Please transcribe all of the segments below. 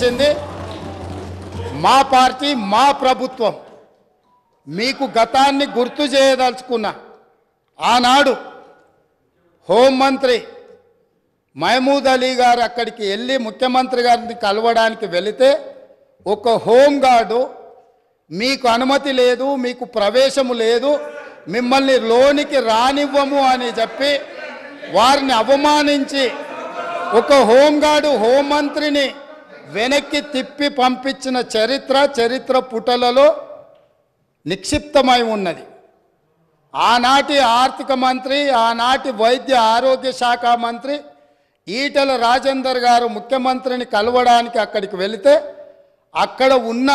వచ్చింది మా పార్టీ మా ప్రభుత్వం. మీకు గతాన్ని గుర్తు చేయదలుచుకున్నా. ఆనాడు హోంమంత్రి మహమూద్ అలీ గారు అక్కడికి వెళ్ళి ముఖ్యమంత్రి గారిని కలవడానికి వెళితే ఒక హోంగార్డు మీకు అనుమతి లేదు, మీకు ప్రవేశము లేదు, మిమ్మల్ని లోనికి రానివ్వము అని చెప్పి వారిని అవమానించి ఒక హోంగార్డు హోంమంత్రిని వెనక్కి తిప్పి పంపించిన చరిత్ర పుటలలో నిక్షిప్తమై ఉన్నది. ఆనాటి ఆర్థిక మంత్రి, ఆనాటి వైద్య ఆరోగ్య శాఖ మంత్రి ఈటెల రాజేందర్ గారు ముఖ్యమంత్రిని కలవడానికి అక్కడికి వెళితే అక్కడ ఉన్న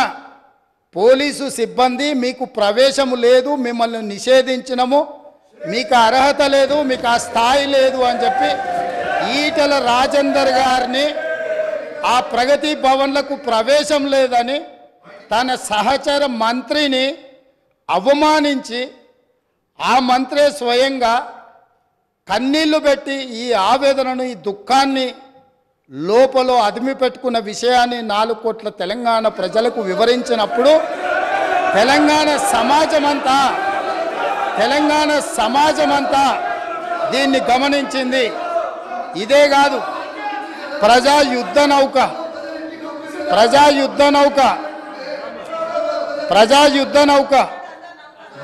పోలీసు సిబ్బంది మీకు ప్రవేశము లేదు, మిమ్మల్ని నిషేధించినము, మీకు అర్హత లేదు, మీకు ఆ స్థాయి లేదు అని చెప్పి ఈటెల రాజేందర్ గారిని ఆ ప్రగతి భవన్లకు ప్రవేశం లేదని తన సహచర మంత్రిని అవమానించి ఆ మంత్రే స్వయంగా కన్నీళ్లు పెట్టి ఈ ఆవేదనను, ఈ దుఃఖాన్ని లోపల అదిమి పెట్టుకున్న విషయాన్ని 4 కోట్ల తెలంగాణ ప్రజలకు వివరించినప్పుడు తెలంగాణ సమాజమంతా దీన్ని గమనించింది. ఇదే కాదు, ప్రజా యుద్ధ నౌక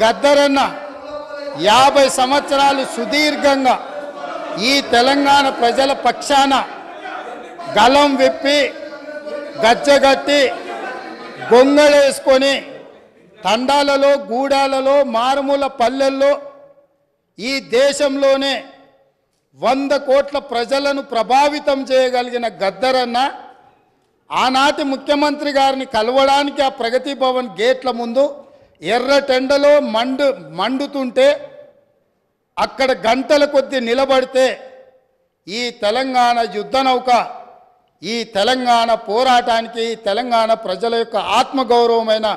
గద్దరన్న 50 సంవత్సరాలు సుదీర్ఘంగా ఈ తెలంగాణ ప్రజల పక్షాన గలం విప్పి గజ్జగట్టి గొంగళేసుకొని తండాలలో, గూడాలలో, మారుమూల పల్లెల్లో ఈ దేశంలోనే 100 కోట్ల ప్రజలను ప్రభావితం చేయగలిగిన గద్దరన్న ఆనాటి ముఖ్యమంత్రి గారిని కలవడానికి ఆ ప్రగతి భవన్ గేట్ల ముందు ఎర్రటెండలో మండుతుంటే అక్కడ గంటల కొద్దీ నిలబడితే ఈ తెలంగాణ యుద్ధ నౌక, ఈ తెలంగాణ పోరాటానికి, తెలంగాణ ప్రజల యొక్క ఆత్మగౌరవమైన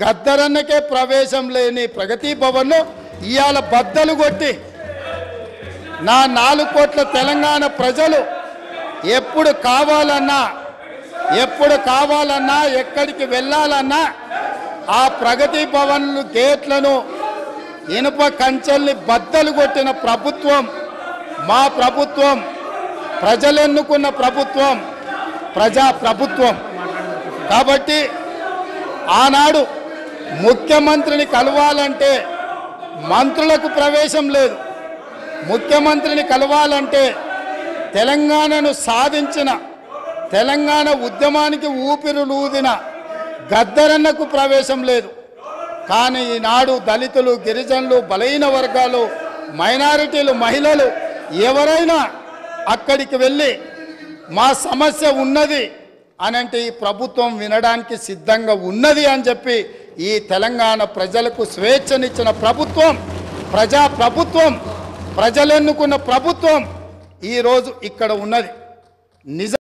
గద్దరన్నకే ప్రవేశం లేని ప్రగతి భవన్ను ఇవాళ బద్దలు కొట్టి నా 4 కోట్ల తెలంగాణ ప్రజలు ఎప్పుడు కావాలన్నా ఎక్కడికి వెళ్ళాలన్నా ఆ ప్రగతి భవన్లు గేట్లను, ఇనుప కంచెల్ని బద్దలు కొట్టిన ప్రభుత్వం మా ప్రభుత్వం, ప్రజలెన్నుకున్న ప్రభుత్వం, ప్రజా ప్రభుత్వం. కాబట్టి ఆనాడు ముఖ్యమంత్రిని కలవాలంటే మంత్రులకు ప్రవేశం లేదు. ముఖ్యమంత్రిని కలవాలంటే తెలంగాణను సాధించిన, తెలంగాణ ఉద్యమానికి ఊపిరులూదిన గద్దరన్నకు ప్రవేశం లేదు. కానీ ఈనాడు దళితులు, గిరిజనులు, బలహీన వర్గాలు, మైనారిటీలు, మహిళలు ఎవరైనా అక్కడికి వెళ్ళి మా సమస్య ఉన్నది అనంటే ఈ ప్రభుత్వం వినడానికి సిద్ధంగా ఉన్నది అని చెప్పి ఈ తెలంగాణ ప్రజలకు స్వేచ్ఛనిచ్చిన ప్రభుత్వం, ప్రజా ప్రభుత్వం, ప్రజలెన్నుకున్న ప్రభుత్వం ఈరోజు ఇక్కడ ఉన్నది. నిజ